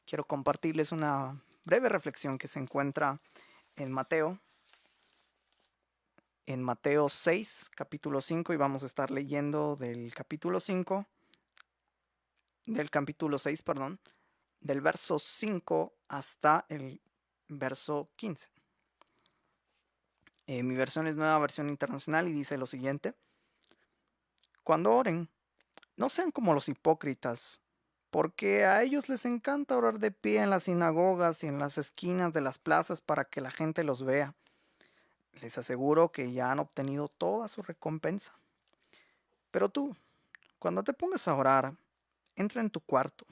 quiero compartirles una breve reflexión que se encuentra en Mateo 6, capítulo 5, y vamos a estar leyendo del capítulo 6, perdón, del verso 5 hasta el verso 15. Mi versión es Nueva Versión Internacional y dice lo siguiente: Cuando oren, no sean como los hipócritas, porque a ellos les encanta orar de pie en las sinagogas y en las esquinas de las plazas para que la gente los vea. Les aseguro que ya han obtenido toda su recompensa. Pero tú, cuando te pongas a orar, entra en tu cuarto,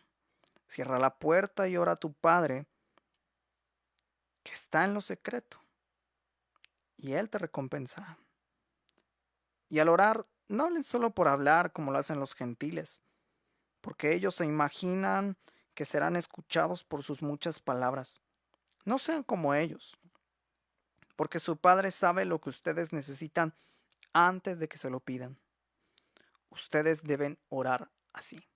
cierra la puerta y ora a tu Padre que está en lo secreto, y Él te recompensará. Y al orar, no hablen solo por hablar como lo hacen los gentiles, porque ellos se imaginan que serán escuchados por sus muchas palabras. No sean como ellos, porque su Padre sabe lo que ustedes necesitan antes de que se lo pidan. Ustedes deben orar así.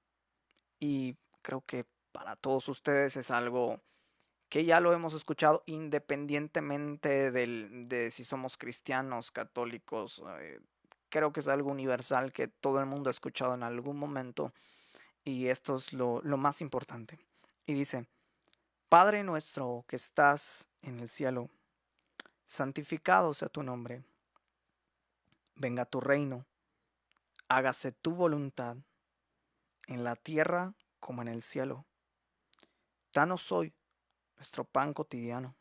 Y creo que para todos ustedes es algo que ya lo hemos escuchado independientemente de si somos cristianos, católicos. Creo que es algo universal que todo el mundo ha escuchado en algún momento, y esto es lo más importante. Y dice: Padre nuestro que estás en el cielo, santificado sea tu nombre, venga tu reino, hágase tu voluntad en la tierra como en el cielo. Danos hoy nuestro pan cotidiano.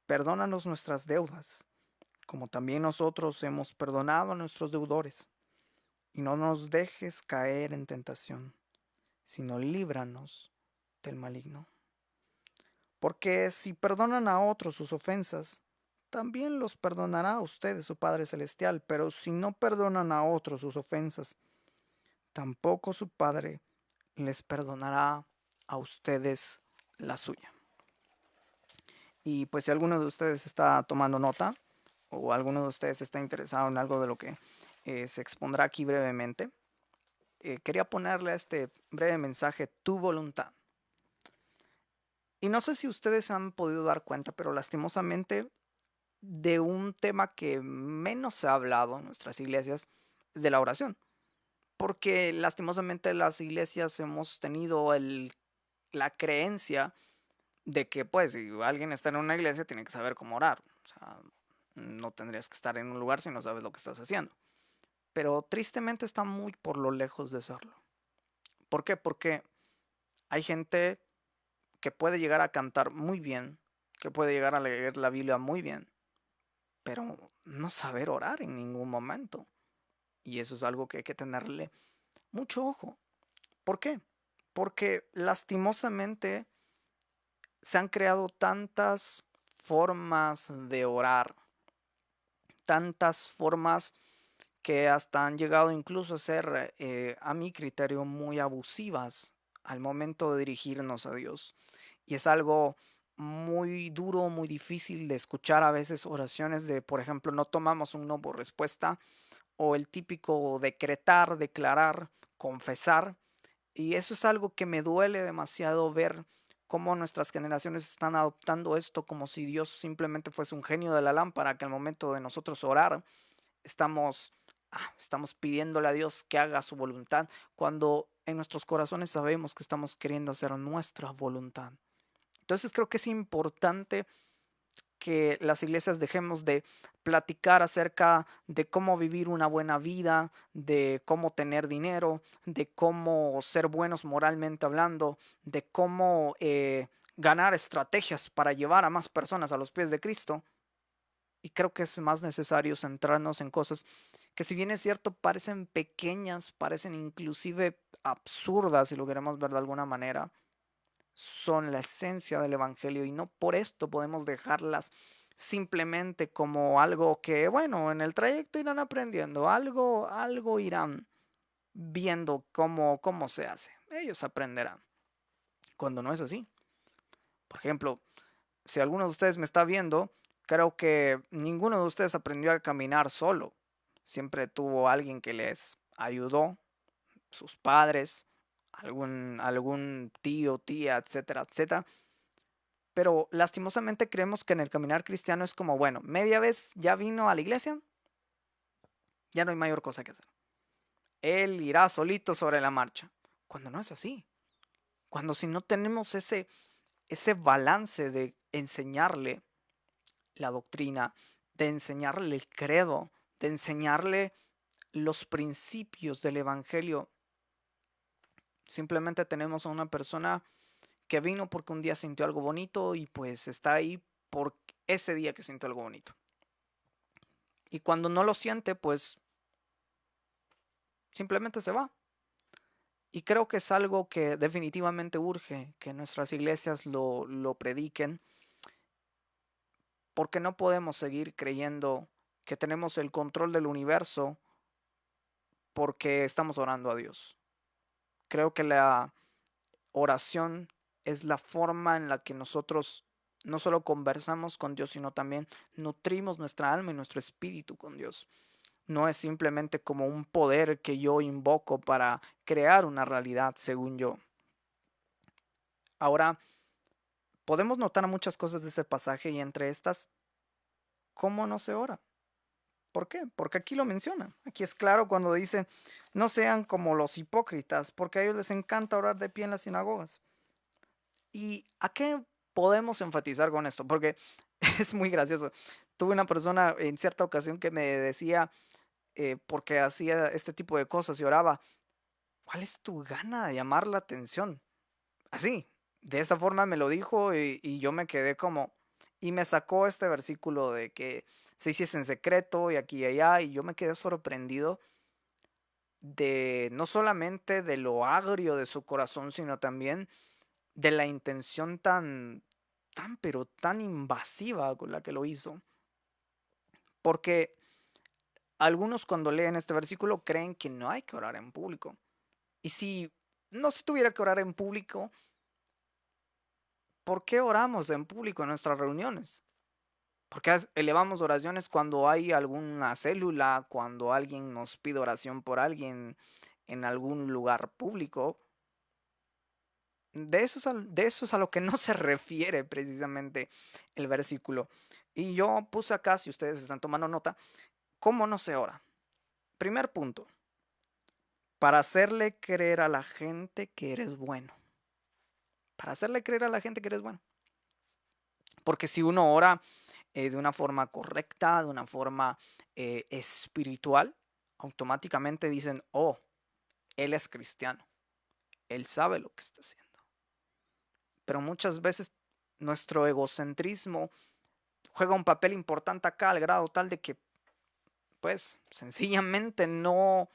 Perdónanos nuestras deudas, como también nosotros hemos perdonado a nuestros deudores. Y no nos dejes caer en tentación, sino líbranos del maligno. Porque si perdonan a otros sus ofensas, también los perdonará a ustedes su Padre Celestial. Pero si no perdonan a otros sus ofensas, tampoco su Padre les perdonará a ustedes la suya. Y pues si alguno de ustedes está tomando nota, o alguno de ustedes está interesado en algo de lo que se expondrá aquí brevemente, quería ponerle a este breve mensaje: tu voluntad. Y no sé si ustedes han podido dar cuenta, pero lastimosamente de un tema que menos se ha hablado en nuestras iglesias es de la oración. Porque lastimosamente las iglesias hemos tenido la creencia de que pues si alguien está en una iglesia tiene que saber cómo orar. O sea, no tendrías que estar en un lugar si no sabes lo que estás haciendo. Pero tristemente está muy por lo lejos de serlo. ¿Por qué? Porque hay gente que puede llegar a cantar muy bien, que puede llegar a leer la Biblia muy bien, pero no saber orar en ningún momento. Y eso es algo que hay que tenerle mucho ojo. ¿Por qué? Porque lastimosamente se han creado tantas formas de orar, tantas formas que hasta han llegado incluso a ser, a mi criterio, muy abusivas al momento de dirigirnos a Dios. Y es algo muy duro, muy difícil de escuchar a veces oraciones de, por ejemplo, no tomamos un no por respuesta, o el típico decretar, declarar, confesar. Y eso es algo que me duele demasiado ver cómo nuestras generaciones están adoptando esto como si Dios simplemente fuese un genio de la lámpara, que al momento de nosotros orar estamos, estamos pidiéndole a Dios que haga su voluntad, cuando en nuestros corazones sabemos que estamos queriendo hacer nuestra voluntad. Entonces creo que es importante que las iglesias dejemos de platicar acerca de cómo vivir una buena vida, de cómo tener dinero, de cómo ser buenos moralmente hablando, de cómo ganar estrategias para llevar a más personas a los pies de Cristo. Y creo que es más necesario centrarnos en cosas que, si bien es cierto, parecen pequeñas, parecen inclusive absurdas, si lo queremos ver de alguna manera, son la esencia del Evangelio, y no por esto podemos dejarlas simplemente como algo que, bueno, en el trayecto irán aprendiendo, algo irán viendo cómo se hace. Ellos aprenderán, cuando no es así. Por ejemplo, si alguno de ustedes me está viendo, creo que ninguno de ustedes aprendió a caminar solo. Siempre tuvo alguien que les ayudó, sus padres, algún tío, tía, etcétera, etcétera. Pero lastimosamente creemos que en el caminar cristiano es como, bueno, media vez ya vino a la iglesia, ya no hay mayor cosa que hacer. Él irá solito sobre la marcha. Cuando no es así. Cuando si no tenemos ese balance de enseñarle la doctrina, de enseñarle el credo, de enseñarle los principios del evangelio, simplemente tenemos a una persona que vino porque un día sintió algo bonito y pues está ahí por ese día que sintió algo bonito. Y cuando no lo siente, pues simplemente se va. Y creo que es algo que definitivamente urge que nuestras iglesias lo prediquen, porque no podemos seguir creyendo que tenemos el control del universo porque estamos orando a Dios. Creo que la oración es la forma en la que nosotros no solo conversamos con Dios, sino también nutrimos nuestra alma y nuestro espíritu con Dios. No es simplemente como un poder que yo invoco para crear una realidad, según yo. Ahora, podemos notar muchas cosas de ese pasaje y entre estas, ¿cómo no se ora? ¿Por qué? Porque aquí lo menciona. Aquí es claro cuando dice, no sean como los hipócritas, porque a ellos les encanta orar de pie en las sinagogas. ¿Y a qué podemos enfatizar con esto? Porque es muy gracioso. Tuve una persona en cierta ocasión que me decía, porque hacía este tipo de cosas y oraba, ¿cuál es tu gana de llamar la atención? Así, de esa forma me lo dijo y yo me quedé como, y me sacó este versículo de que se hiciese en secreto y aquí y allá, y yo me quedé sorprendido de no solamente de lo agrio de su corazón, sino también de la intención pero tan invasiva con la que lo hizo. Porque algunos cuando leen este versículo creen que no hay que orar en público. Y si no se tuviera que orar en público, ¿por qué oramos en público en nuestras reuniones? ¿Por qué elevamos oraciones cuando hay alguna célula, cuando alguien nos pide oración por alguien en algún lugar público? De eso es a lo que no se refiere precisamente el versículo. Y yo puse acá, si ustedes están tomando nota, ¿cómo no se ora? Primer punto, para hacerle creer a la gente que eres bueno. Para hacerle creer a la gente que eres bueno. Porque si uno ora de una forma correcta, de una forma espiritual, automáticamente dicen, oh, él es cristiano, él sabe lo que está haciendo. Pero muchas veces nuestro egocentrismo juega un papel importante acá al grado tal de que, pues, sencillamente no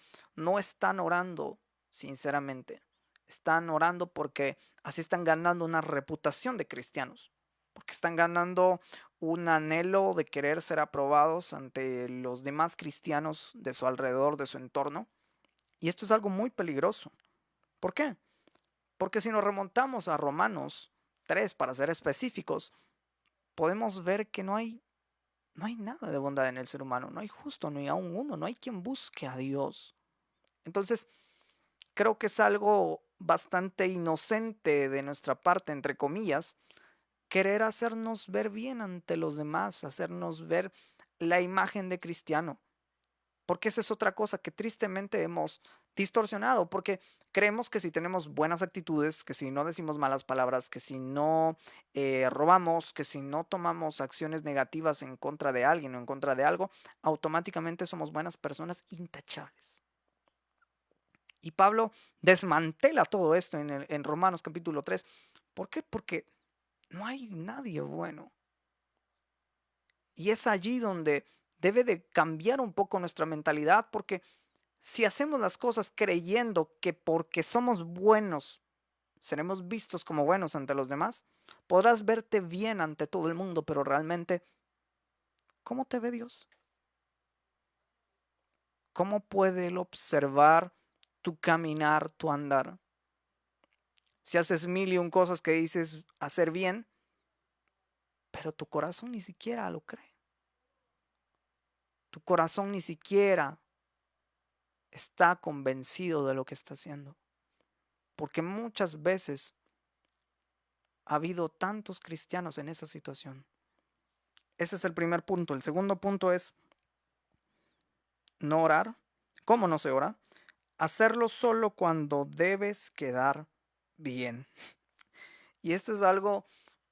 están orando sinceramente. Están orando porque así están ganando una reputación de cristianos, porque están ganando un anhelo de querer ser aprobados ante los demás cristianos de su alrededor, de su entorno. Y esto es algo muy peligroso. ¿Por qué? Porque si nos remontamos a Romanos 3, para ser específicos, podemos ver que no hay nada de bondad en el ser humano, no hay justo, ni aún uno, no hay quien busque a Dios. Entonces, creo que es algo bastante inocente de nuestra parte, entre comillas, querer hacernos ver bien ante los demás, hacernos ver la imagen de cristiano. Porque esa es otra cosa que tristemente hemos distorsionado, porque creemos que si tenemos buenas actitudes, que si no decimos malas palabras, que si no robamos, que si no tomamos acciones negativas en contra de alguien o en contra de algo, automáticamente somos buenas personas intachables. Y Pablo desmantela todo esto en Romanos capítulo 3. ¿Por qué? Porque no hay nadie bueno. Y es allí donde debe de cambiar un poco nuestra mentalidad, porque si hacemos las cosas creyendo que porque somos buenos seremos vistos como buenos ante los demás, podrás verte bien ante todo el mundo, pero realmente, ¿cómo te ve Dios? ¿Cómo puede Él observar tu caminar, tu andar? Si haces mil y un cosas que dices hacer bien, pero tu corazón ni siquiera lo cree. Tu corazón ni siquiera está convencido de lo que está haciendo. porque muchas veces ha habido tantos cristianos en esa situación. Ese es el primer punto. El segundo punto es no orar. ¿Cómo no se ora? Hacerlo solo cuando debes quedar bien. Y esto es algo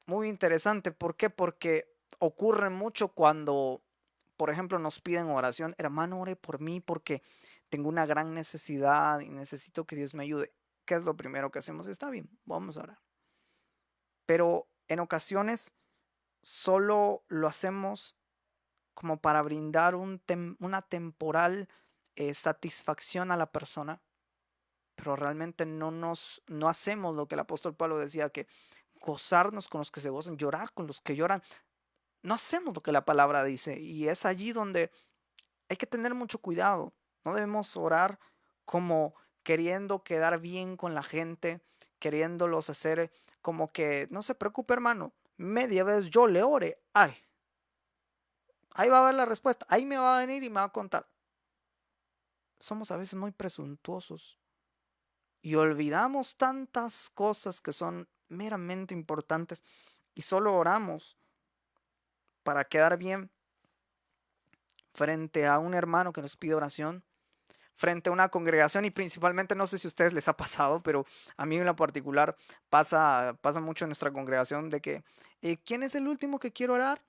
muy interesante. ¿Por qué? Porque ocurre mucho cuando, por ejemplo, nos piden oración. Hermano, ore por mí porque tengo una gran necesidad y necesito que Dios me ayude. ¿Qué es lo primero que hacemos? Está bien, vamos a orar. Pero en ocasiones solo lo hacemos como para brindar una temporal satisfacción a la persona, pero realmente no hacemos lo que el apóstol Pablo decía, que gozarnos con los que se gozan, llorar con los que lloran. No hacemos lo que la palabra dice, y es allí donde hay que tener mucho cuidado. No debemos orar como queriendo quedar bien con la gente, queriéndolos hacer como que no se preocupe, hermano, media vez yo le ore, ay, ahí va a ver la respuesta, ahí me va a venir y me va a contar. Somos a veces muy presuntuosos y olvidamos tantas cosas que son meramente importantes y solo oramos para quedar bien frente a un hermano que nos pide oración, frente a una congregación, y principalmente, no sé si a ustedes les ha pasado, pero a mí en lo particular pasa mucho en nuestra congregación de que ¿quién es el último que quiere orar?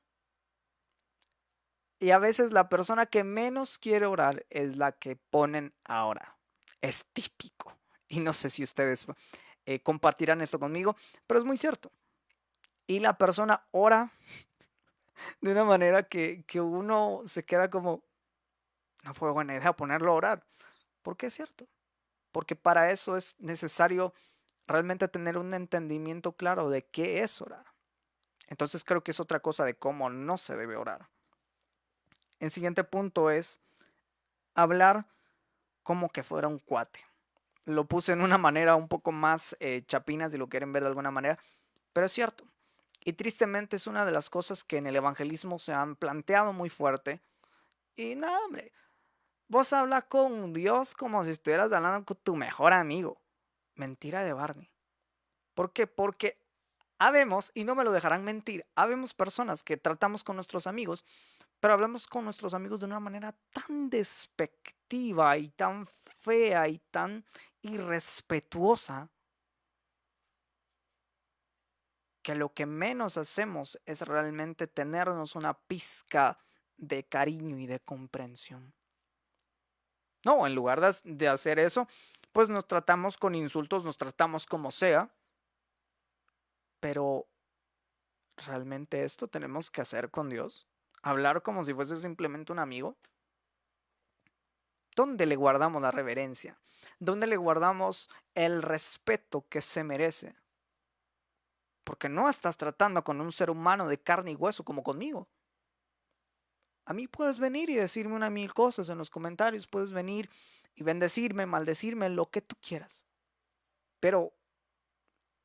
Y a veces la persona que menos quiere orar es la que ponen a orar. Es típico. Y no sé si ustedes compartirán esto conmigo, pero es muy cierto. Y la persona ora de una manera que uno se queda como, no fue buena idea ponerlo a orar. Porque es cierto. Porque para eso es necesario realmente tener un entendimiento claro de qué es orar. Entonces creo que es otra cosa de cómo no se debe orar. El siguiente punto es hablar como que fuera un cuate. Lo puse en una manera un poco más chapina, si lo quieren ver de alguna manera, pero es cierto. Y tristemente es una de las cosas que en el evangelismo se han planteado muy fuerte. Y nada, hombre, vos hablas con Dios como si estuvieras hablando con tu mejor amigo. Mentira de Barney. ¿Por qué? Porque habemos, y no me lo dejarán mentir, habemos personas que tratamos con nuestros amigos, pero hablamos con nuestros amigos de una manera tan despectiva y tan fea y tan irrespetuosa que lo que menos hacemos es realmente tenernos una pizca de cariño y de comprensión. No, en lugar de hacer eso, pues nos tratamos con insultos, nos tratamos como sea, pero ¿realmente esto tenemos que hacer con Dios? ¿Hablar como si fuese simplemente un amigo? ¿Dónde le guardamos la reverencia? ¿Dónde le guardamos el respeto que se merece? Porque no estás tratando con un ser humano de carne y hueso como conmigo. A mí puedes venir y decirme una mil cosas en los comentarios, puedes venir y bendecirme, maldecirme, lo que tú quieras. Pero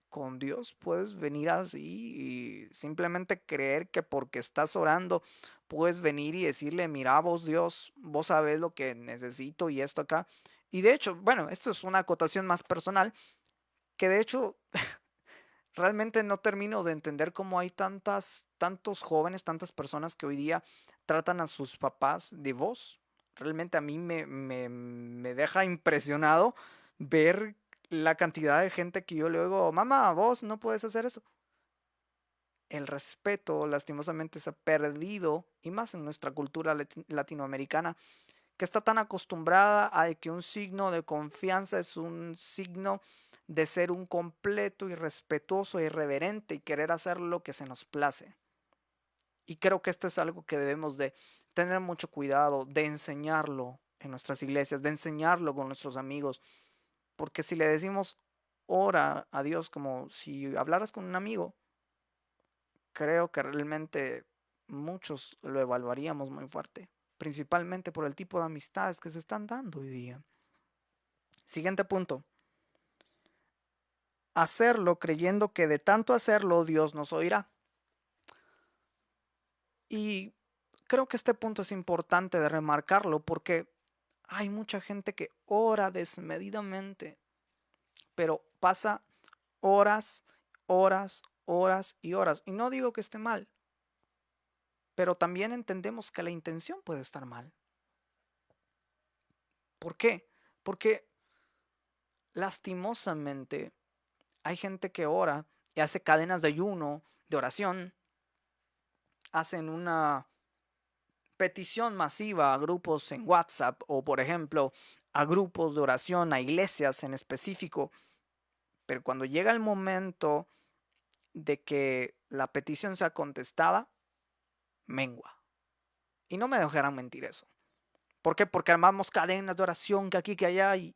con Dios puedes venir así y simplemente creer que porque estás orando puedes venir y decirle, mira vos Dios, vos sabés lo que necesito y esto acá. Y de hecho, bueno, esto es una acotación más personal, que de hecho realmente no termino de entender cómo hay tantos jóvenes, tantas personas que hoy día tratan a sus papás de vos. Realmente a mí me deja impresionado ver la cantidad de gente que yo le digo, mamá, vos no puedes hacer eso. El respeto lastimosamente se ha perdido, y más en nuestra cultura latinoamericana, que está tan acostumbrada a que un signo de confianza es un signo de ser un completo irrespetuoso, irreverente y querer hacer lo que se nos place. Y creo que esto es algo que debemos de tener mucho cuidado, de enseñarlo en nuestras iglesias, de enseñarlo con nuestros amigos, porque si le decimos ora a Dios como si hablaras con un amigo, creo que realmente muchos lo evaluaríamos muy fuerte, principalmente por el tipo de amistades que se están dando hoy día. Siguiente punto. Hacerlo creyendo que de tanto hacerlo Dios nos oirá. Y creo que este punto es importante de remarcarlo porque hay mucha gente que ora desmedidamente, pero pasa horas, horas, horas y horas. Y no digo que esté mal, pero también entendemos que la intención puede estar mal. ¿Por qué? Porque lastimosamente hay gente que ora y hace cadenas de ayuno, de oración, hacen una petición masiva a grupos en WhatsApp o, por ejemplo, a grupos de oración, a iglesias en específico, pero cuando llega el momento de que la petición sea contestada, mengua. Y no me dejarán mentir eso. ¿Por qué? Porque armamos cadenas de oración que aquí, que allá, y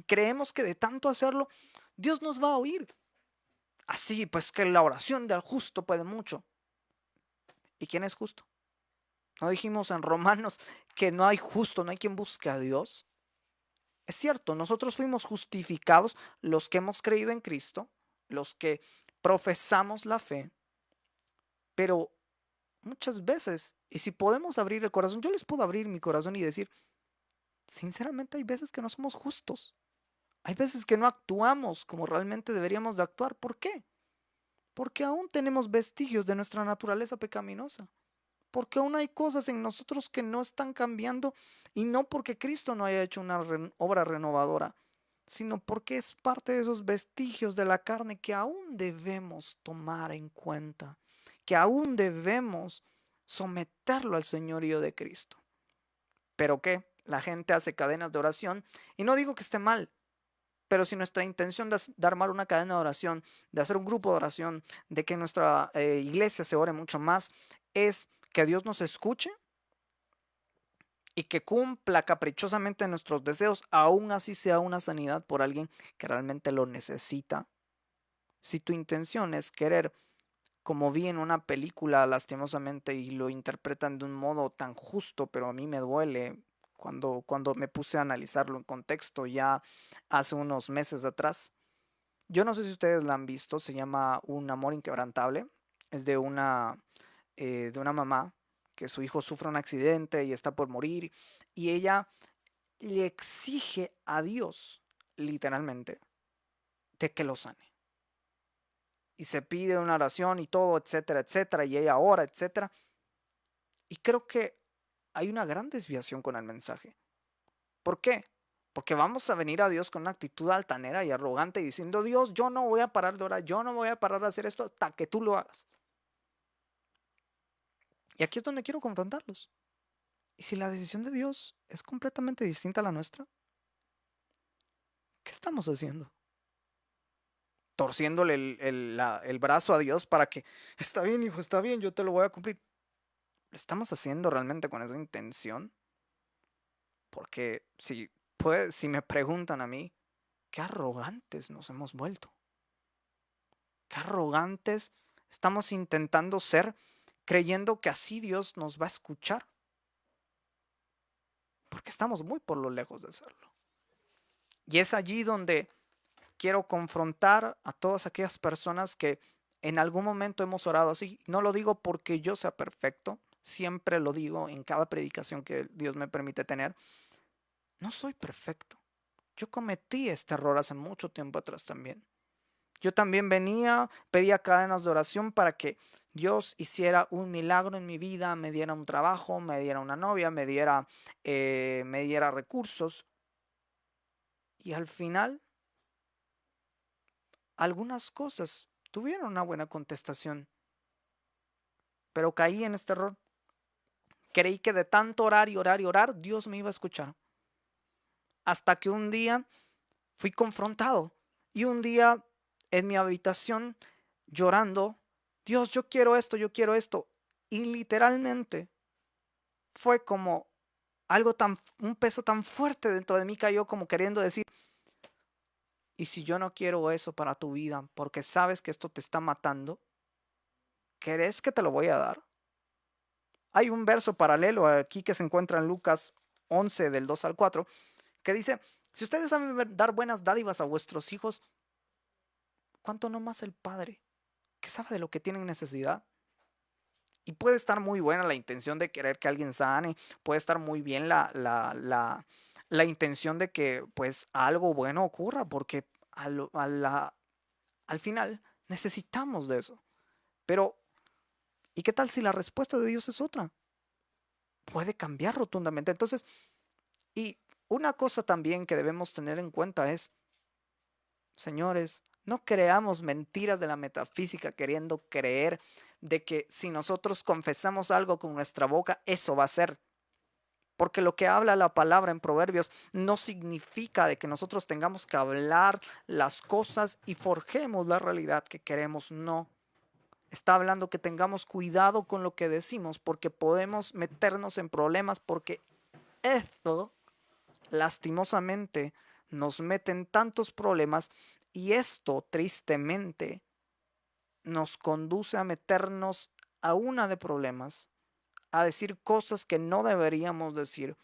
creemos que de tanto hacerlo, Dios nos va a oír. Así, pues que la oración del justo puede mucho. ¿Y quién es justo? ¿No dijimos en Romanos que no hay justo, no hay quien busque a Dios? Es cierto, nosotros fuimos justificados los que hemos creído en Cristo, los que profesamos la fe, pero muchas veces, y si podemos abrir el corazón, yo les puedo abrir mi corazón y decir, sinceramente hay veces que no somos justos, hay veces que no actuamos como realmente deberíamos de actuar. ¿Por qué? Porque aún tenemos vestigios de nuestra naturaleza pecaminosa. Porque aún hay cosas en nosotros que no están cambiando y no porque Cristo no haya hecho una obra renovadora, sino porque es parte de esos vestigios de la carne que aún debemos tomar en cuenta, que aún debemos someterlo al señorío de Cristo. ¿Pero qué? La gente hace cadenas de oración y no digo que esté mal, pero si nuestra intención de armar una cadena de oración, de hacer un grupo de oración, de que nuestra iglesia se ore mucho más, es que Dios nos escuche y que cumpla caprichosamente nuestros deseos, aún así sea una sanidad por alguien que realmente lo necesita. Si tu intención es querer, como vi en una película lastimosamente y lo interpretan de un modo tan justo, pero a mí me duele cuando me puse a analizarlo en contexto ya hace unos meses atrás. Yo no sé si ustedes la han visto, se llama Un amor inquebrantable. Es de una mamá que su hijo sufre un accidente y está por morir y ella le exige a Dios, literalmente, de que lo sane. Y se pide una oración y todo, etcétera, etcétera, y ella ora, etcétera. Y creo que hay una gran desviación con el mensaje. ¿Por qué? Porque vamos a venir a Dios con una actitud altanera y arrogante diciendo, Dios, yo no voy a parar de orar, yo no voy a parar de hacer esto hasta que tú lo hagas. Y aquí es donde quiero confrontarlos. ¿Y si la decisión de Dios es completamente distinta a la nuestra? ¿Qué estamos haciendo? Torciéndole el brazo a Dios para que, está bien, hijo, está bien, yo te lo voy a cumplir. ¿Lo estamos haciendo realmente con esa intención? Porque si me preguntan a mí, qué arrogantes nos hemos vuelto. Qué arrogantes estamos intentando ser creyendo que así Dios nos va a escuchar. Porque estamos muy por lo lejos de hacerlo. Y es allí donde quiero confrontar a todas aquellas personas que en algún momento hemos orado así. No lo digo porque yo sea perfecto, siempre lo digo en cada predicación que Dios me permite tener. No soy perfecto. Yo cometí este error hace mucho tiempo atrás también. Yo también pedía cadenas de oración para que Dios hiciera un milagro en mi vida, me diera un trabajo, me diera una novia, me diera recursos. Y al final, algunas cosas tuvieron una buena contestación, pero caí en este error. Creí que de tanto orar y orar y orar, Dios me iba a escuchar. Hasta que un día fui confrontado y un día en mi habitación llorando, Dios, yo quiero esto, yo quiero esto. Y literalmente fue como un peso tan fuerte dentro de mí cayó como queriendo decir, ¿y si yo no quiero eso para tu vida porque sabes que esto te está matando? ¿Crees que te lo voy a dar? Hay un verso paralelo aquí que se encuentra en Lucas 11 del 2 al 4 que dice, si ustedes saben dar buenas dádivas a vuestros hijos, ¿cuánto no más el Padre, que sabe de lo que tienen necesidad? Y puede estar muy buena la intención de querer que alguien sane, puede estar muy bien la intención de que pues algo bueno ocurra, porque al final necesitamos de eso. Pero, ¿y qué tal si la respuesta de Dios es otra? Puede cambiar rotundamente. Entonces, y una cosa también que debemos tener en cuenta es, señores, no creamos mentiras de la metafísica queriendo creer de que si nosotros confesamos algo con nuestra boca, eso va a ser. Porque lo que habla la palabra en Proverbios no significa de que nosotros tengamos que hablar las cosas y forjemos la realidad que queremos. No. Está hablando que tengamos cuidado con lo que decimos porque podemos meternos en problemas porque esto lastimosamente nos mete en tantos problemas y esto tristemente nos conduce a meternos a una de problemas, a decir cosas que no deberíamos decir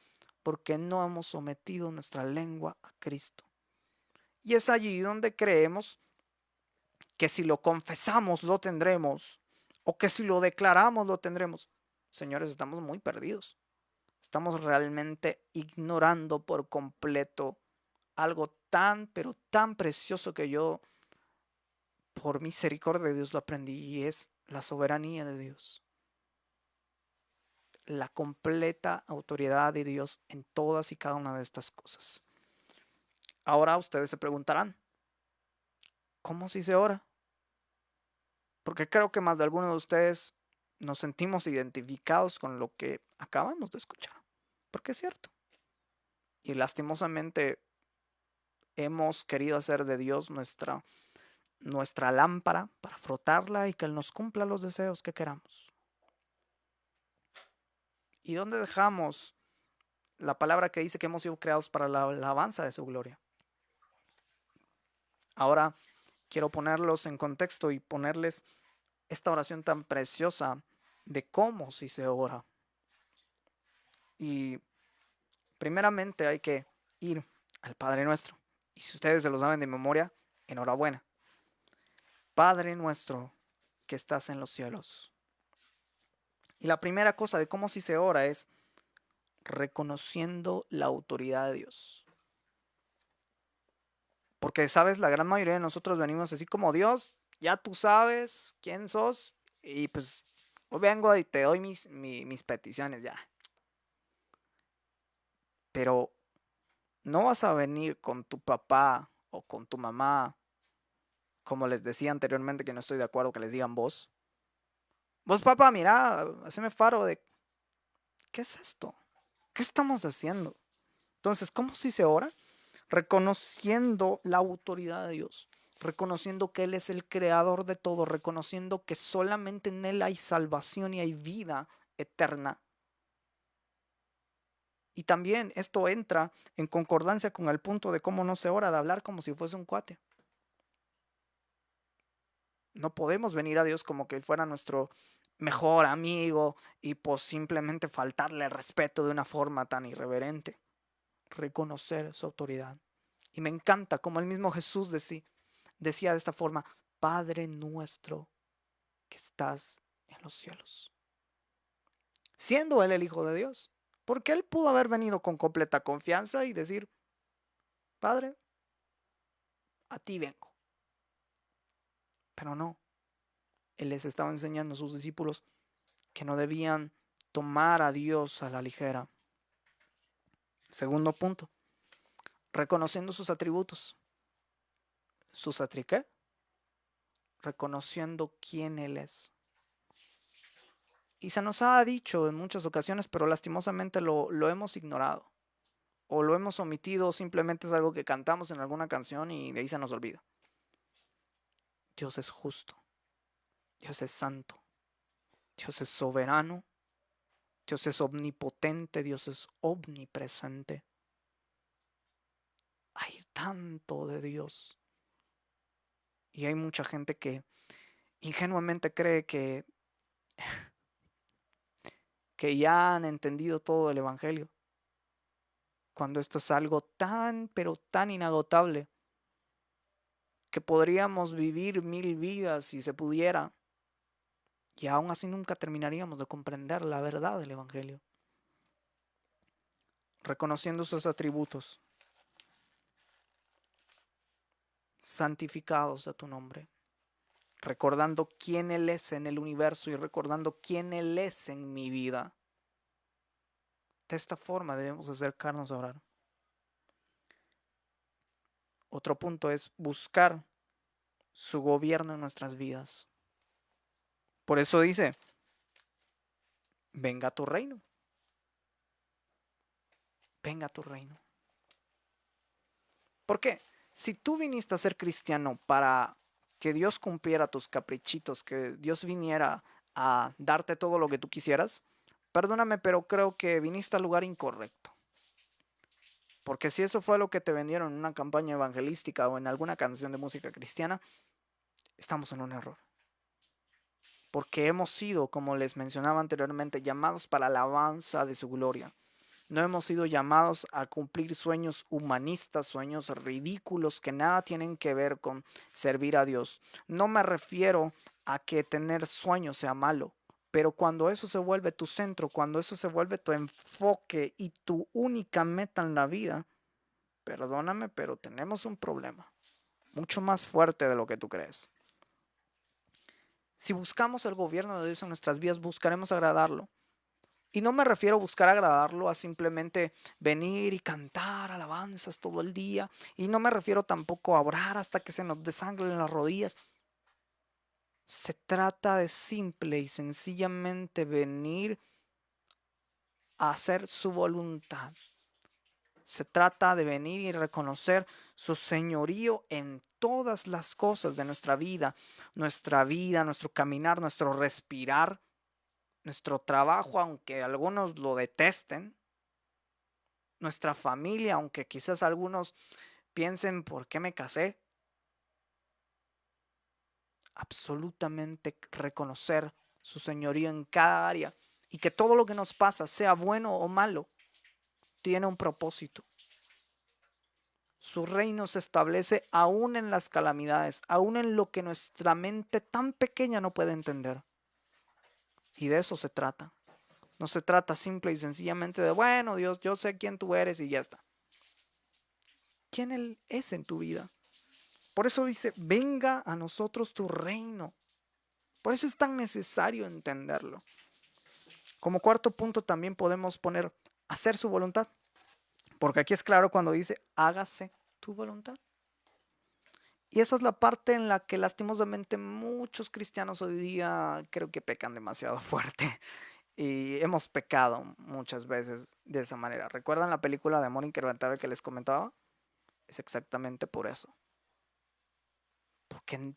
porque no hemos sometido nuestra lengua a Cristo. Y es allí donde creemos que si lo confesamos lo tendremos o que si lo declaramos lo tendremos. Señores, estamos muy perdidos. Estamos realmente ignorando por completo algo tan, pero tan precioso que yo, por misericordia de Dios, lo aprendí y es la soberanía de Dios. La completa autoridad de Dios en todas y cada una de estas cosas. Ahora ustedes se preguntarán, ¿cómo si se ora? Porque creo que más de algunos de ustedes nos sentimos identificados con lo que acabamos de escuchar. Porque es cierto. Y lastimosamente hemos querido hacer de Dios nuestra lámpara para frotarla y que Él nos cumpla los deseos que queramos. ¿Y dónde dejamos la palabra que dice que hemos sido creados para la alabanza de su gloria? Ahora quiero ponerlos en contexto y ponerles esta oración tan preciosa de cómo si se ora. Y primeramente hay que ir al Padre Nuestro. Y si ustedes se lo saben de memoria, enhorabuena. Padre nuestro que estás en los cielos. Y la primera cosa de cómo si se ora es reconociendo la autoridad de Dios. Porque, sabes, la gran mayoría de nosotros venimos así como Dios, ya tú sabes quién sos y pues hoy vengo y te doy mis peticiones ya. Pero no vas a venir con tu papá o con tu mamá, como les decía anteriormente que no estoy de acuerdo que les digan vos. Vos papá, mira, haceme faro de, ¿qué es esto? ¿Qué estamos haciendo? Entonces, ¿cómo si se ora? Reconociendo la autoridad de Dios, reconociendo que Él es el creador de todo, reconociendo que solamente en Él hay salvación y hay vida eterna. Y también esto entra en concordancia con el punto de cómo no se ora, de hablar como si fuese un cuate. No podemos venir a Dios como que Él fuera nuestro mejor amigo y pues simplemente faltarle el respeto de una forma tan irreverente. Reconocer su autoridad. Y me encanta como el mismo Jesús decía de esta forma, Padre nuestro que estás en los cielos. Siendo Él el Hijo de Dios. Porque Él pudo haber venido con completa confianza y decir, Padre, a ti vengo. Pero no. Él les estaba enseñando a sus discípulos que no debían tomar a Dios a la ligera. Segundo punto, reconociendo sus atributos. ¿Sus atributos? Reconociendo quién Él es. Y se nos ha dicho en muchas ocasiones, pero lastimosamente lo hemos ignorado. O lo hemos omitido, simplemente es algo que cantamos en alguna canción y de ahí se nos olvida. Dios es justo. Dios es santo. Dios es soberano. Dios es omnipotente. Dios es omnipresente. Hay tanto de Dios. Y hay mucha gente que ingenuamente cree que ya han entendido todo el Evangelio. Cuando esto es algo tan, pero tan inagotable, que podríamos vivir 1000 vidas si se pudiera, y aún así nunca terminaríamos de comprender la verdad del Evangelio. Reconociendo sus atributos. santificados a tu nombre, recordando quién Él es en el universo y recordando quién Él es en mi vida. De esta forma debemos acercarnos a orar. Otro punto es buscar su gobierno en nuestras vidas. Por eso dice, venga a tu reino. Venga a tu reino. ¿Por qué? Si tú viniste a ser cristiano para que Dios cumpliera tus caprichitos, que Dios viniera a darte todo lo que tú quisieras, perdóname, pero creo que viniste al lugar incorrecto. Porque si eso fue lo que te vendieron en una campaña evangelística o en alguna canción de música cristiana, estamos en un error. Porque hemos sido, como les mencionaba anteriormente, llamados para la alabanza de su gloria. No hemos sido llamados a cumplir sueños humanistas, sueños ridículos que nada tienen que ver con servir a Dios. No me refiero a que tener sueños sea malo, pero cuando eso se vuelve tu centro, cuando eso se vuelve tu enfoque y tu única meta en la vida, perdóname, pero tenemos un problema mucho más fuerte de lo que tú crees. Si buscamos el gobierno de Dios en nuestras vidas, buscaremos agradarlo. Y no me refiero a buscar agradarlo, a simplemente venir y cantar alabanzas todo el día. Y no me refiero tampoco a orar hasta que se nos desangren las rodillas. Se trata de simple y sencillamente venir a hacer su voluntad. Se trata de venir y reconocer su señorío en todas las cosas de nuestra vida, nuestro caminar, nuestro respirar, nuestro trabajo, aunque algunos lo detesten, nuestra familia, aunque quizás algunos piensen, ¿por qué me casé? Absolutamente reconocer su señorío en cada área y que todo lo que nos pasa, sea bueno o malo, tiene un propósito. Su reino se establece aún en las calamidades, aún en lo que nuestra mente tan pequeña no puede entender. Y de eso se trata. No se trata simple y sencillamente de, bueno, Dios, yo sé quién tú eres y ya está. ¿Quién Él es en tu vida? Por eso dice, venga a nosotros tu reino. Por eso es tan necesario entenderlo. Como cuarto punto también podemos poner hacer su voluntad. Porque aquí es claro cuando dice, hágase tu voluntad. Y esa es la parte en la que lastimosamente muchos cristianos hoy día creo que pecan demasiado fuerte. Y hemos pecado muchas veces de esa manera. ¿Recuerdan la película de Amor Inquebrantable que les comentaba? Es exactamente por eso. Porque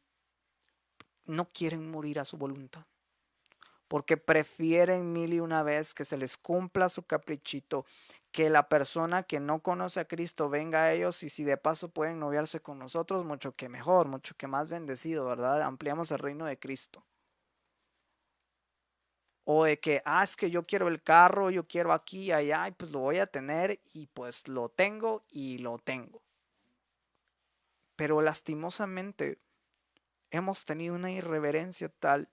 no quieren morir a su voluntad. Porque prefieren mil y una vez que se les cumpla su caprichito, que la persona que no conoce a Cristo venga a ellos y si de paso pueden noviarse con nosotros, mucho que mejor, mucho que más bendecido, ¿verdad? Ampliamos el reino de Cristo. O de que, es que yo quiero el carro, yo quiero aquí y allá, y pues lo voy a tener y pues lo tengo y lo tengo. Pero lastimosamente hemos tenido una irreverencia tal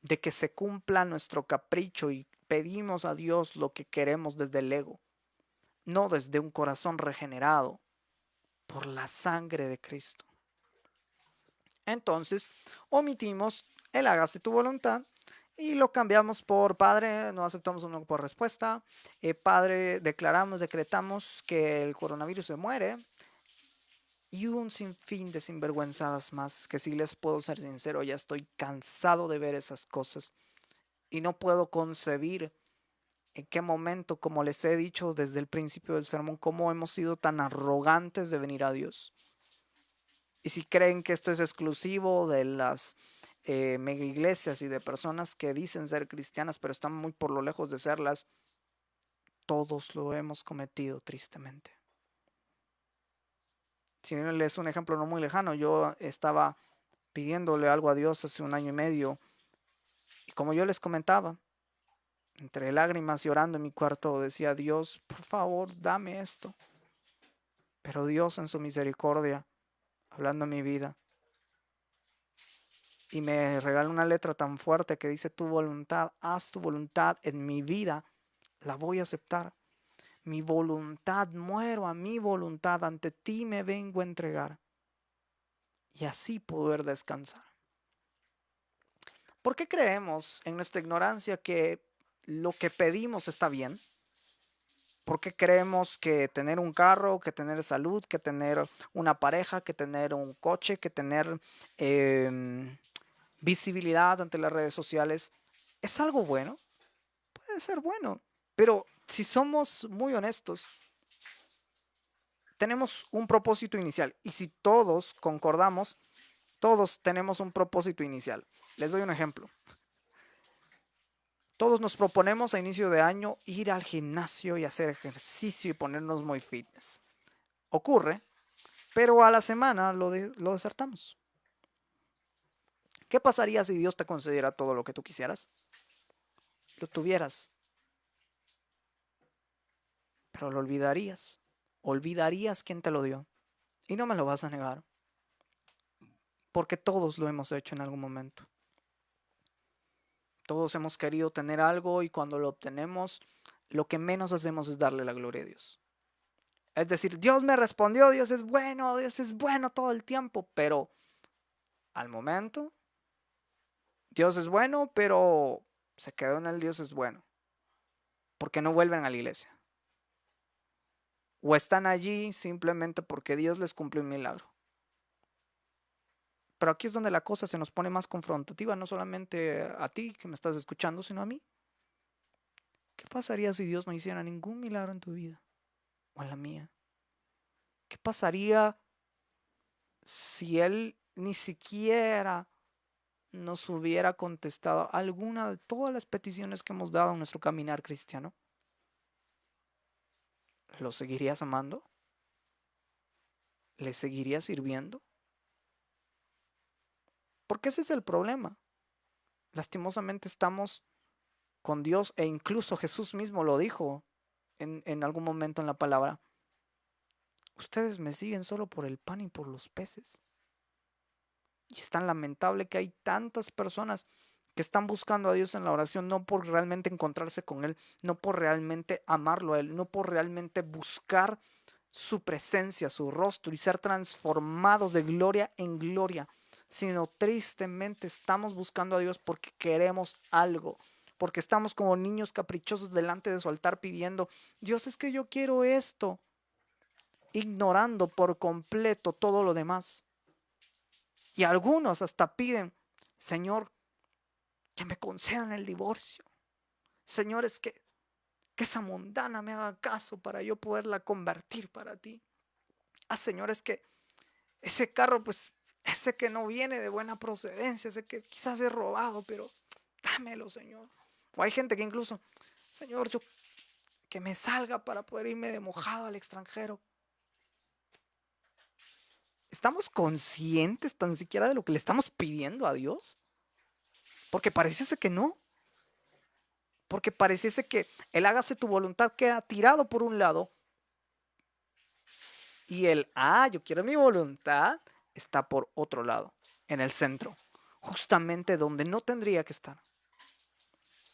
de que se cumpla nuestro capricho y pedimos a Dios lo que queremos desde el ego, no desde un corazón regenerado por la sangre de Cristo. Entonces, omitimos el hágase tu voluntad y lo cambiamos por Padre, no aceptamos uno por respuesta. Padre, decretamos que el coronavirus se muere. Y un sinfín de sinvergüenzadas más que si les puedo ser sincero, ya estoy cansado de ver esas cosas. Y no puedo concebir en qué momento, como les he dicho desde el principio del sermón, cómo hemos sido tan arrogantes de venir a Dios. Y si creen que esto es exclusivo de las mega iglesias y de personas que dicen ser cristianas, pero están muy por lo lejos de serlas, todos lo hemos cometido tristemente. Si les un ejemplo no muy lejano, yo estaba pidiéndole algo a Dios hace un año y medio, y como yo les comentaba, entre lágrimas y orando en mi cuarto, decía, Dios, por favor, dame esto. Pero Dios en su misericordia, hablando en mi vida, y me regala una letra tan fuerte que dice, tu voluntad, haz tu voluntad en mi vida, la voy a aceptar. Mi voluntad, muero a mi voluntad, ante ti me vengo a entregar. y así poder descansar. ¿Por qué creemos en nuestra ignorancia que lo que pedimos está bien? ¿Por qué creemos que tener un carro, que tener salud, que tener una pareja, que tener un coche, que tener visibilidad ante las redes sociales es algo bueno? Puede ser bueno, pero si somos muy honestos, tenemos un propósito inicial y si todos concordamos, todos tenemos un propósito inicial. Les doy un ejemplo. Todos nos proponemos a inicio de año ir al gimnasio y hacer ejercicio y ponernos muy fitness. Ocurre, pero a la semana lo desertamos. ¿Qué pasaría si Dios te concediera todo lo que tú quisieras? Lo tuvieras, pero lo olvidarías. Olvidarías quién te lo dio. Y no me lo vas a negar, porque todos lo hemos hecho en algún momento. Todos hemos querido tener algo y cuando lo obtenemos, lo que menos hacemos es darle la gloria a Dios. Es decir, Dios me respondió, Dios es bueno todo el tiempo, pero al momento, Dios es bueno, pero se quedó en el Dios es bueno, porque no vuelven a la iglesia. O están allí simplemente porque Dios les cumple un milagro. Pero aquí es donde la cosa se nos pone más confrontativa, no solamente a ti que me estás escuchando, sino a mí. ¿Qué pasaría si Dios no hiciera ningún milagro en tu vida o en la mía? ¿Qué pasaría si Él ni siquiera nos hubiera contestado alguna de todas las peticiones que hemos dado en nuestro caminar cristiano? ¿Lo seguirías amando? ¿Le seguirías sirviendo? Porque ese es el problema. Lastimosamente estamos con Dios e incluso Jesús mismo lo dijo en algún momento en la palabra. Ustedes me siguen solo por el pan y por los peces. Y es tan lamentable que hay tantas personas que están buscando a Dios en la oración no por realmente encontrarse con Él, no por realmente amarlo a Él, no por realmente buscar su presencia, su rostro y ser transformados de gloria en gloria, sino tristemente estamos buscando a Dios porque queremos algo, porque estamos como niños caprichosos delante de su altar pidiendo, Dios es que yo quiero esto, ignorando por completo todo lo demás. Y algunos hasta piden, Señor, que me concedan el divorcio. Señor, es que esa mundana me haga caso para yo poderla convertir para ti. Ah, Señor, es que ese carro, pues, ese que no viene de buena procedencia, ese que quizás es robado, pero dámelo, Señor. O hay gente que incluso, Señor, yo que me salga para poder irme de mojado al extranjero. ¿Estamos conscientes tan siquiera de lo que le estamos pidiendo a Dios? Porque pareciese que no. Porque pareciese que el hágase tu voluntad queda tirado por un lado y yo quiero mi voluntad está por otro lado, en el centro, justamente donde no tendría que estar.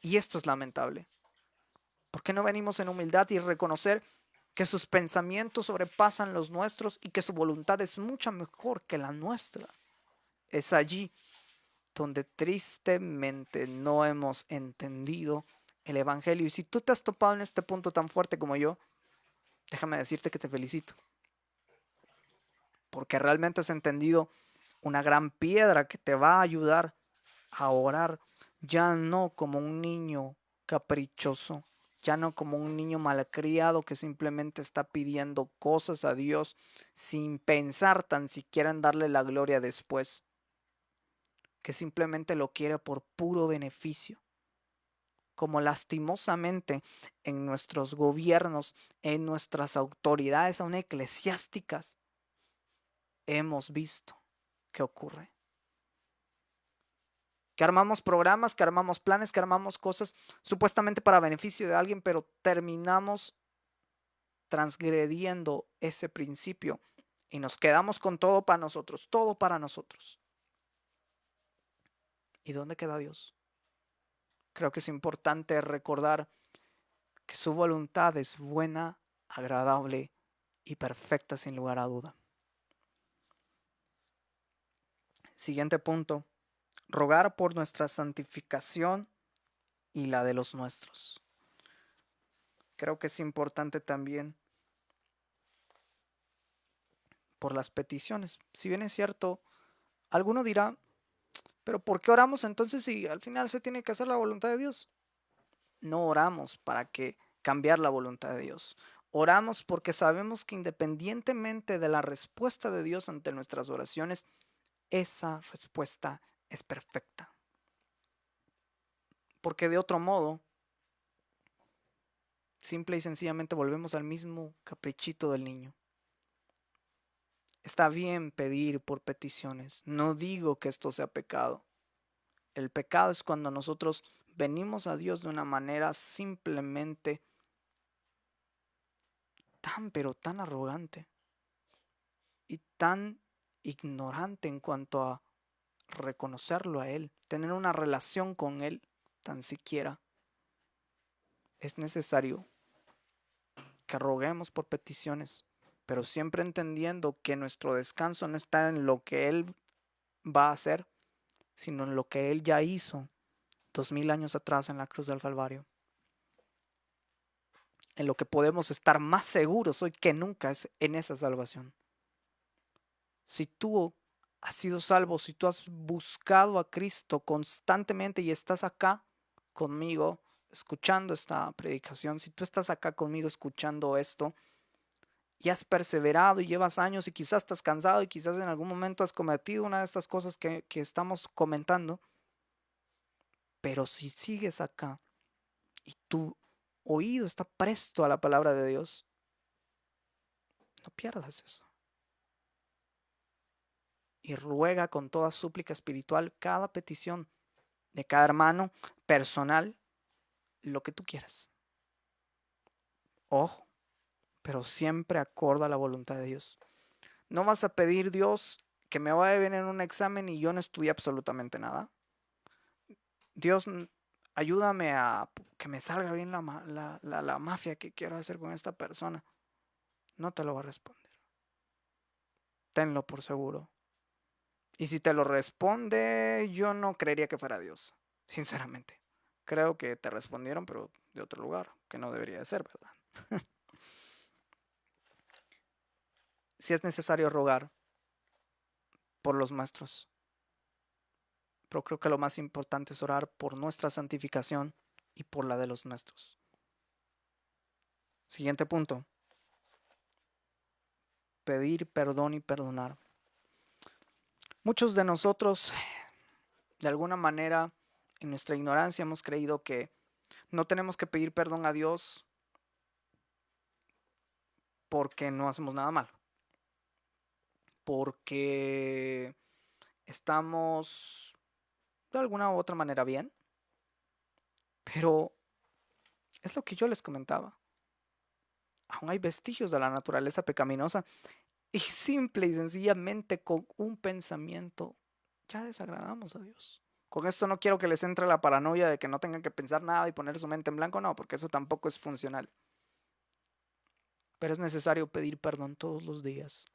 Y esto es lamentable. ¿Por qué no venimos en humildad y reconocer que sus pensamientos sobrepasan los nuestros y que su voluntad es mucho mejor que la nuestra? Es allí donde tristemente no hemos entendido el Evangelio. Y si tú te has topado en este punto tan fuerte como yo, déjame decirte que te felicito. Porque realmente has entendido una gran piedra que te va a ayudar a orar, ya no como un niño caprichoso, ya no como un niño malcriado que simplemente está pidiendo cosas a Dios sin pensar tan siquiera en darle la gloria después, que simplemente lo quiere por puro beneficio, como lastimosamente en nuestros gobiernos, en nuestras autoridades aún eclesiásticas, hemos visto que ocurre. Que armamos programas, que armamos planes, que armamos cosas supuestamente para beneficio de alguien, pero terminamos transgrediendo ese principio y nos quedamos con todo para nosotros, todo para nosotros. ¿Y dónde queda Dios? Creo que es importante recordar que su voluntad es buena, agradable y perfecta sin lugar a duda. Siguiente punto. Rogar por nuestra santificación y la de los nuestros. Creo que es importante también por las peticiones. Si bien es cierto, alguno dirá, pero ¿por qué oramos entonces si al final se tiene que hacer la voluntad de Dios? No oramos para que cambiar la voluntad de Dios. Oramos porque sabemos que independientemente de la respuesta de Dios ante nuestras oraciones, esa respuesta es perfecta. Porque de otro modo, simple y sencillamente volvemos al mismo caprichito del niño. Está bien pedir por peticiones. No digo que esto sea pecado. El pecado es cuando nosotros venimos a Dios de una manera simplemente tan, pero tan arrogante y tan ignorante en cuanto a reconocerlo a Él, tener una relación con Él, tan siquiera. Es necesario que roguemos por peticiones, pero siempre entendiendo que nuestro descanso no está en lo que Él va a hacer, sino en lo que Él ya hizo 2000 años atrás en la cruz del Calvario. En lo que podemos estar más seguros hoy que nunca es en esa salvación. Si tú has sido salvo, si tú has buscado a Cristo constantemente y estás acá conmigo escuchando esta predicación, si tú estás acá conmigo escuchando esto y has perseverado y llevas años y quizás estás cansado y quizás en algún momento has cometido una de estas cosas que estamos comentando, pero si sigues acá y tu oído está presto a la palabra de Dios, no pierdas eso. Y ruega con toda súplica espiritual cada petición de cada hermano personal, lo que tú quieras. Ojo, pero siempre acorda a la voluntad de Dios. No vas a pedir, Dios, que me vaya bien en un examen y yo no estudié absolutamente nada. Dios, ayúdame a que me salga bien la mafia que quiero hacer con esta persona. No te lo va a responder. Tenlo por seguro. Y si te lo responde, yo no creería que fuera Dios, sinceramente. Creo que te respondieron, pero de otro lugar, que no debería de ser, ¿verdad? Si es necesario rogar por los nuestros, pero creo que lo más importante es orar por nuestra santificación y por la de los nuestros. Siguiente punto. Pedir perdón y perdonar. Muchos de nosotros, de alguna manera, en nuestra ignorancia hemos creído que no tenemos que pedir perdón a Dios porque no hacemos nada malo. Porque estamos de alguna u otra manera bien. Pero es lo que yo les comentaba. Aún hay vestigios de la naturaleza pecaminosa y simple y sencillamente con un pensamiento ya desagradamos a Dios. Con esto no quiero que les entre la paranoia de que no tengan que pensar nada y poner su mente en blanco, no, porque eso tampoco es funcional. Pero es necesario pedir perdón todos los días,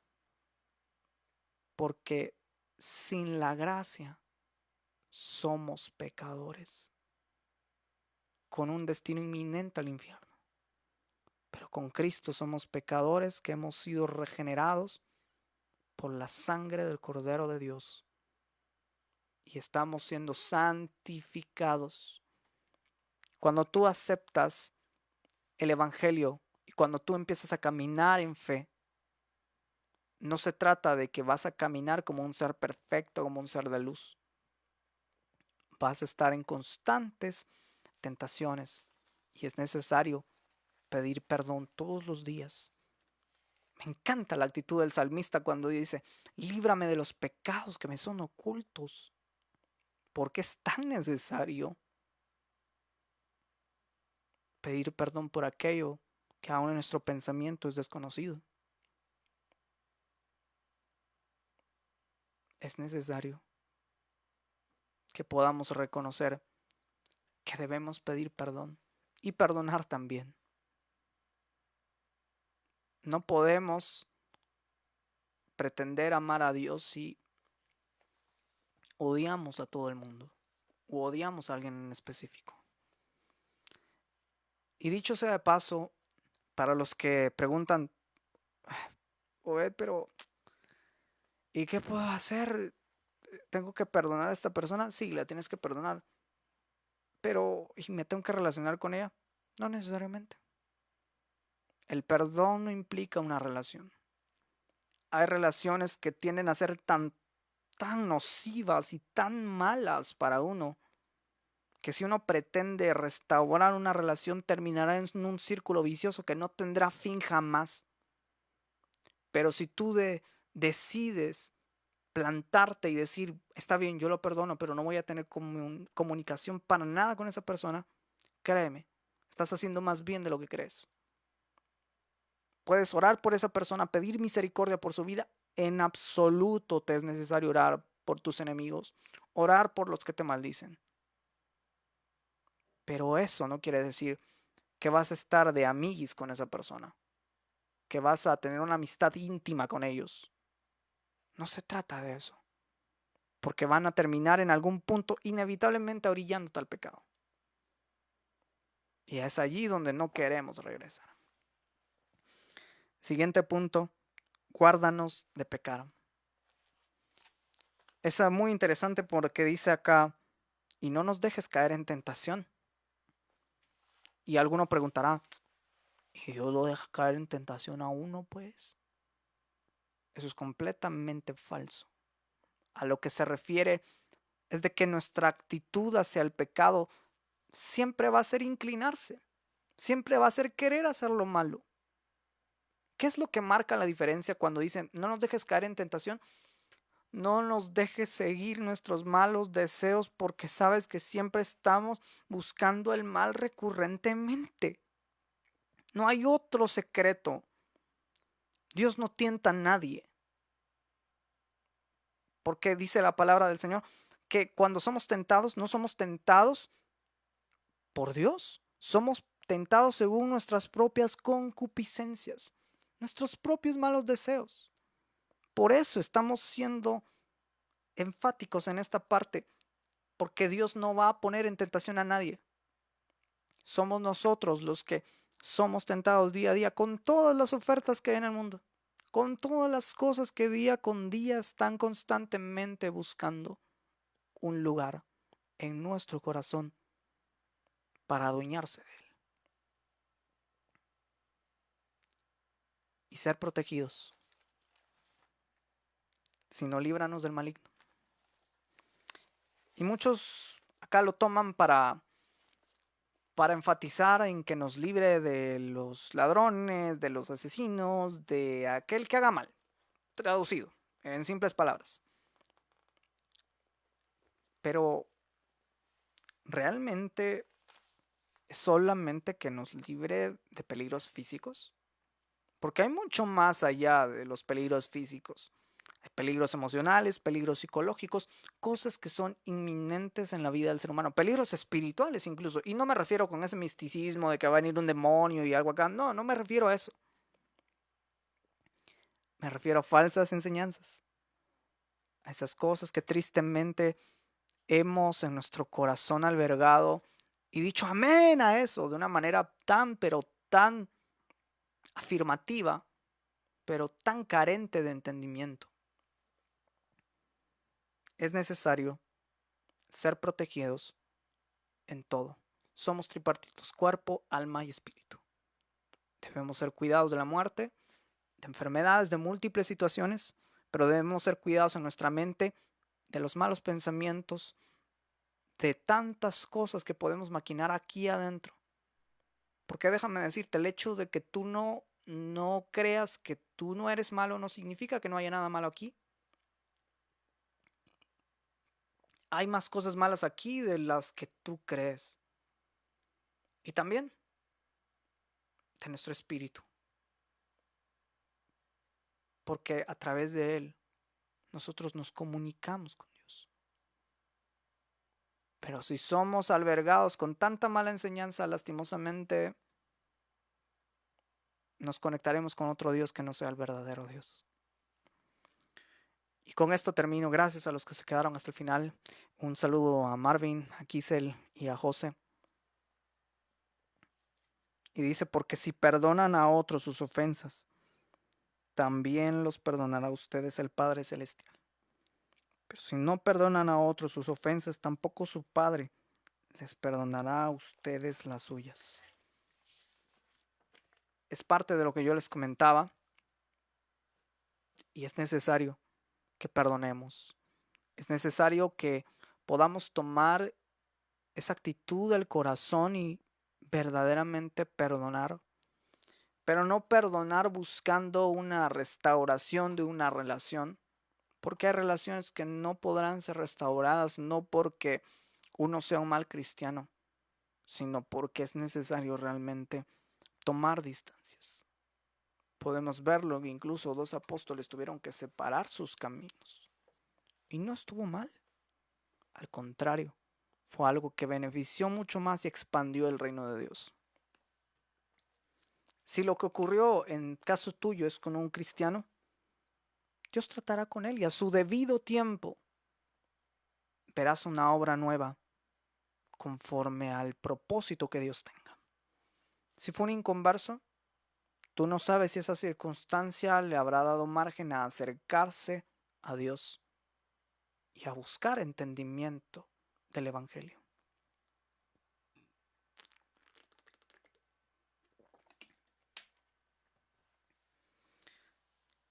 porque sin la gracia somos pecadores, con un destino inminente al infierno. Pero con Cristo somos pecadores que hemos sido regenerados por la sangre del Cordero de Dios y estamos siendo santificados. Cuando tú aceptas el Evangelio y cuando tú empiezas a caminar en fe, no se trata de que vas a caminar como un ser perfecto, como un ser de luz. Vas a estar en constantes tentaciones y es necesario pedir perdón todos los días. Me encanta la actitud del salmista cuando dice, líbrame de los pecados que me son ocultos. Porque es tan necesario pedir perdón por aquello que aún en nuestro pensamiento es desconocido. Es necesario que podamos reconocer que debemos pedir perdón y perdonar también. No podemos pretender amar a Dios si odiamos a todo el mundo o odiamos a alguien en específico. Y dicho sea de paso, para los que preguntan, Obed, pero ¿y qué puedo hacer? ¿Tengo que perdonar a esta persona? Sí, la tienes que perdonar. Pero ¿y me tengo que relacionar con ella? No necesariamente. El perdón no implica una relación. Hay relaciones que tienden a ser tan nocivas y tan malas para uno, que si uno pretende restaurar una relación terminará en un círculo vicioso que no tendrá fin jamás. Pero si tú decides plantarte y decir, está bien, yo lo perdono, pero no voy a tener comunicación para nada con esa persona, créeme, estás haciendo más bien de lo que crees. Puedes orar por esa persona, pedir misericordia por su vida. En absoluto te es necesario orar por tus enemigos, orar por los que te maldicen. Pero eso no quiere decir que vas a estar de amiguis con esa persona, que vas a tener una amistad íntima con ellos. No se trata de eso, porque van a terminar en algún punto inevitablemente orillándote al pecado. Y es allí donde no queremos regresar. Siguiente punto, guárdanos de pecar. Es muy interesante porque dice acá, y no nos dejes caer en tentación. Y alguno preguntará, ¿y Dios lo deja caer en tentación a uno, pues? Eso es completamente falso. A lo que se refiere es de que nuestra actitud hacia el pecado siempre va a ser inclinarse, siempre va a ser querer hacer lo malo. ¿Qué es lo que marca la diferencia cuando dicen, no nos dejes caer en tentación? No nos dejes seguir nuestros malos deseos porque sabes que siempre estamos buscando el mal recurrentemente. No hay otro secreto. Dios no tienta a nadie. Porque dice la palabra del Señor que cuando somos tentados, no somos tentados por Dios. Somos tentados según nuestras propias concupiscencias, nuestros propios malos deseos. Por eso estamos siendo enfáticos en esta parte, porque Dios no va a poner en tentación a nadie. Somos nosotros los que somos tentados día a día con todas las ofertas que hay en el mundo, con todas las cosas que día con día están constantemente buscando un lugar en nuestro corazón para adueñarse de él y ser protegidos, sino líbranos del maligno. Y muchos acá lo toman para enfatizar en que nos libre de los ladrones, de los asesinos, de aquel que haga mal, traducido en simples palabras. Pero ¿realmente es solamente que nos libre de peligros físicos? Porque hay mucho más allá de los peligros físicos. Hay peligros emocionales, peligros psicológicos, cosas que son inminentes en la vida del ser humano, peligros espirituales incluso. Y no me refiero con ese misticismo de que va a venir un demonio y algo acá. No, no me refiero a eso. Me refiero a falsas enseñanzas. A esas cosas que tristemente hemos en nuestro corazón albergado y dicho amén a eso de una manera tan, pero tan afirmativa, pero tan carente de entendimiento. Es necesario ser protegidos en todo. Somos tripartitos, cuerpo, alma y espíritu. Debemos ser cuidados de la muerte, de enfermedades, de múltiples situaciones, pero debemos ser cuidados en nuestra mente de los malos pensamientos, de tantas cosas que podemos maquinar aquí adentro. Porque déjame decirte, el hecho de que tú no creas que tú no eres malo no significa que no haya nada malo aquí. Hay más cosas malas aquí de las que tú crees. Y también de nuestro espíritu. Porque a través de él nosotros nos comunicamos con Dios. Pero si somos albergados con tanta mala enseñanza, lastimosamente nos conectaremos con otro Dios que no sea el verdadero Dios. Y con esto termino. Gracias a los que se quedaron hasta el final. Un saludo a Marvin, a Kisel y a José. Y dice, porque si perdonan a otros sus ofensas, también los perdonará a ustedes el Padre Celestial. Pero si no perdonan a otros sus ofensas, tampoco su Padre les perdonará a ustedes las suyas. Es parte de lo que yo les comentaba y es necesario que perdonemos. Es necesario que podamos tomar esa actitud del corazón y verdaderamente perdonar. Pero no perdonar buscando una restauración de una relación, porque hay relaciones que no podrán ser restauradas, no porque uno sea un mal cristiano, sino porque es necesario realmente tomar distancias. Podemos verlo que incluso dos apóstoles tuvieron que separar sus caminos. Y no estuvo mal. Al contrario, fue algo que benefició mucho más y expandió el reino de Dios. Si lo que ocurrió en caso tuyo es con un cristiano, Dios tratará con él y a su debido tiempo verás una obra nueva conforme al propósito que Dios tenga. Si fue un inconverso, tú no sabes si esa circunstancia le habrá dado margen a acercarse a Dios y a buscar entendimiento del Evangelio.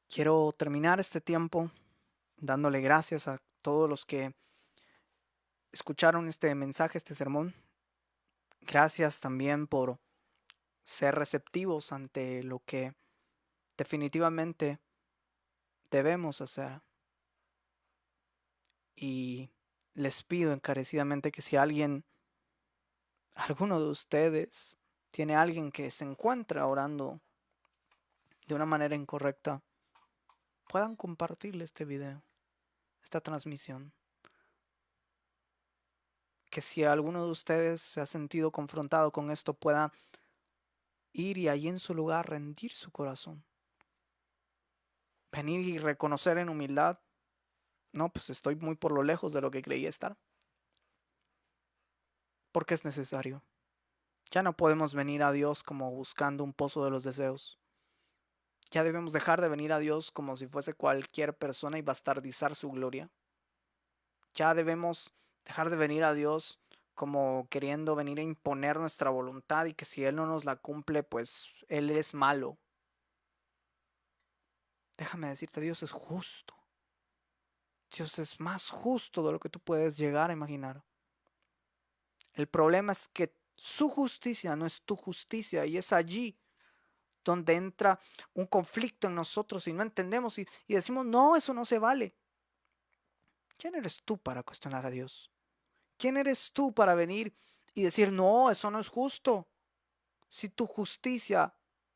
Quiero terminar este tiempo dándole gracias a todos los que escucharon este mensaje, este sermón. Gracias también por ser receptivos ante lo que definitivamente debemos hacer. Y les pido encarecidamente que si alguno de ustedes, tiene alguien que se encuentra orando de una manera incorrecta, puedan compartirle este video, esta transmisión. Que si alguno de ustedes se ha sentido confrontado con esto, pueda ir y allí en su lugar rendir su corazón. Venir y reconocer en humildad, no, pues estoy muy por lo lejos de lo que creía estar. Porque es necesario. Ya no podemos venir a Dios como buscando un pozo de los deseos. Ya debemos dejar de venir a Dios como si fuese cualquier persona y bastardizar su gloria. Ya debemos dejar de venir a Dios como queriendo venir a imponer nuestra voluntad y que si Él no nos la cumple, pues Él es malo. Déjame decirte, Dios es justo. Dios es más justo de lo que tú puedes llegar a imaginar. El problema es que su justicia no es tu justicia y es allí donde entra un conflicto en nosotros y no entendemos y decimos, no, eso no se vale. ¿Quién eres tú para cuestionar a Dios? ¿Quién eres tú para venir y decir, no, eso no es justo? Si tu justicia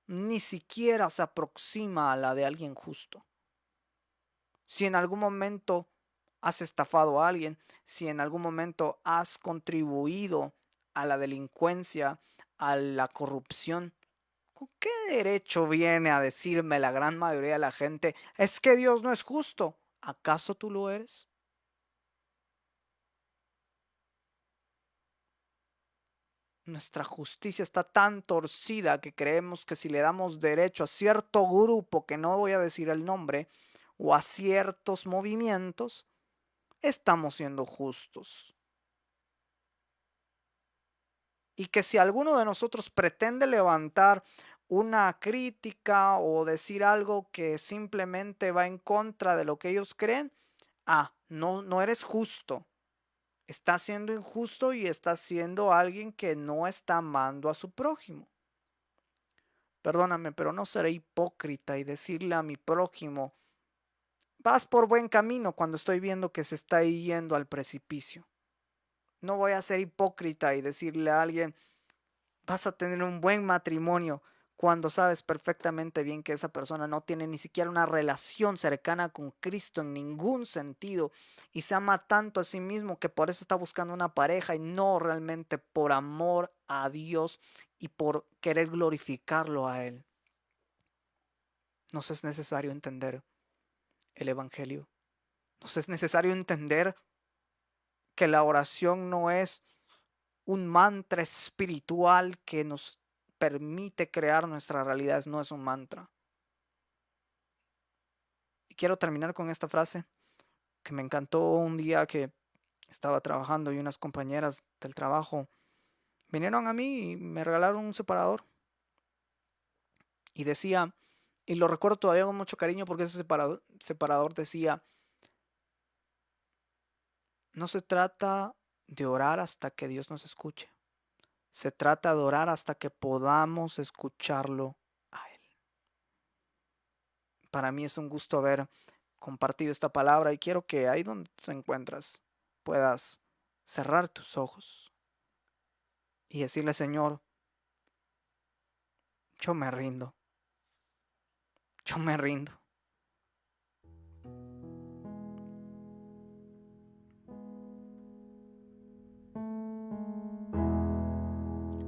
ni siquiera se aproxima a la de alguien justo. Si en algún momento has estafado a alguien, si en algún momento has contribuido a la delincuencia, a la corrupción, ¿con qué derecho viene a decirme la gran mayoría de la gente, es que Dios no es justo? ¿Acaso tú lo eres? Nuestra justicia está tan torcida que creemos que si le damos derecho a cierto grupo, que no voy a decir el nombre, o a ciertos movimientos, estamos siendo justos. Y que si alguno de nosotros pretende levantar una crítica o decir algo que simplemente va en contra de lo que ellos creen, no, no eres justo. Estás siendo injusto y estás siendo alguien que no está amando a su prójimo. Perdóname, pero no seré hipócrita y decirle a mi prójimo, vas por buen camino cuando estoy viendo que se está yendo al precipicio. No voy a ser hipócrita y decirle a alguien, vas a tener un buen matrimonio cuando sabes perfectamente bien que esa persona no tiene ni siquiera una relación cercana con Cristo en ningún sentido y se ama tanto a sí mismo que por eso está buscando una pareja y no realmente por amor a Dios y por querer glorificarlo a Él. Nos es necesario entender el Evangelio. Nos es necesario entender que la oración no es un mantra espiritual que nos permite crear nuestra realidad, no es un mantra. Y quiero terminar con esta frase que me encantó un día que estaba trabajando y unas compañeras del trabajo vinieron a mí y me regalaron un separador. Y decía, y lo recuerdo todavía con mucho cariño porque ese separador decía, no se trata de orar hasta que Dios nos escuche. Se trata de orar hasta que podamos escucharlo a Él. Para mí es un gusto haber compartido esta palabra y quiero que ahí donde te encuentras puedas cerrar tus ojos y decirle, Señor, yo me rindo, yo me rindo.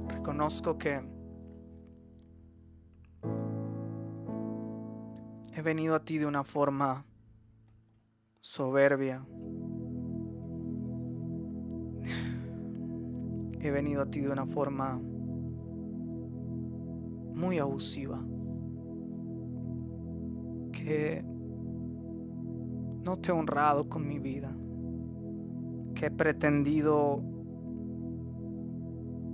Reconozco que he venido a ti de una forma soberbia. He venido a ti de una forma muy abusiva, que no te he honrado con mi vida, que he pretendido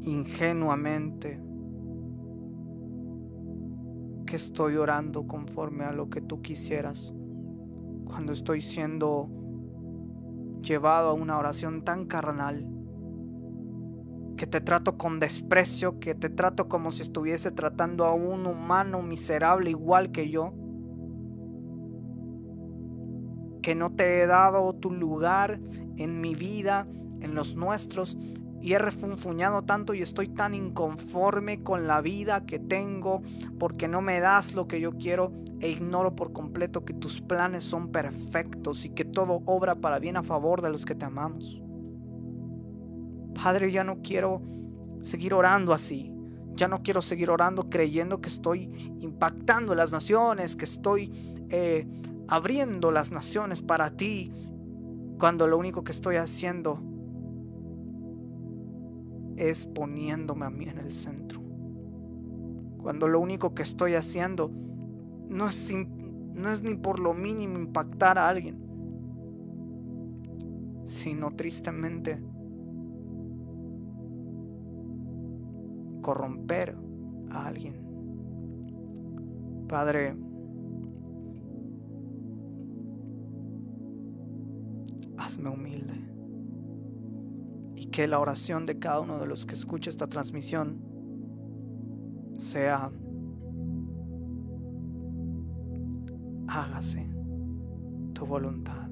ingenuamente que estoy orando conforme a lo que tú quisieras, cuando estoy siendo llevado a una oración tan carnal, que te trato con desprecio, que te trato como si estuviese tratando a un humano miserable igual que yo, que no te he dado tu lugar en mi vida, en los nuestros, y he refunfuñado tanto y estoy tan inconforme con la vida que tengo porque no me das lo que yo quiero e ignoro por completo que tus planes son perfectos y que todo obra para bien a favor de los que te amamos. Padre, ya no quiero seguir orando así. Ya no quiero seguir orando creyendo que estoy impactando las naciones, que estoy abriendo las naciones para ti, cuando lo único que estoy haciendo es poniéndome a mí en el centro. Cuando lo único que estoy haciendo no es ni por lo mínimo impactar a alguien, sino tristemente corromper a alguien. Padre, hazme humilde y que la oración de cada uno de los que escucha esta transmisión sea: hágase tu voluntad.